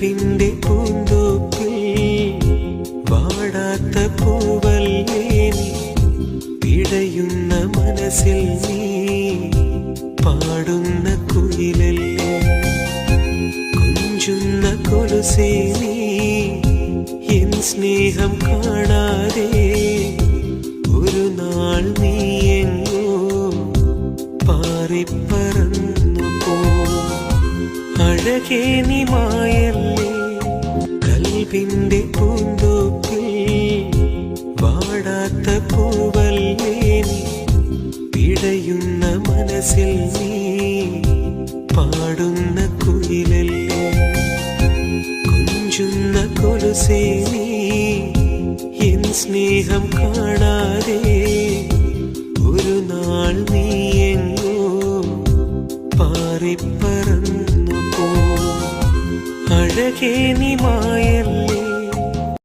കൽബിന്റെ പൂന്തോപ്പിൽ വാടാത്ത പൂവല്ലേ നീ, പിടയുന്ന മനസ്സിൽ നീ പാടുന്ന കുയിലല്ലേ, കൊഞ്ചുന്ന കൊലുസേ നീ എൻ സ്നേഹം കാണാതെ ഒരു നാൾ നീ എങ്ങോ പാറിപ്പറന്നു പോ. അഴകേ നീ മായല്ലേ കൽബിന്റെ പൂന്തോപ്പിൽ വാടാത്ത പൂവല്ലേ നീ, പിടയുന്ന മനസ്സിൽ നീ പാടുന്ന കുയിലല്ലേ, കൊഞ്ചുന്ന കൊലുസേ നീ എൻ സ്നേഹം കാണാതെ ഒരു നാൾ നീ എങ്ങോ പാറിപ്പറന്നു പോ. അഴകേ നീ മായല്ലേ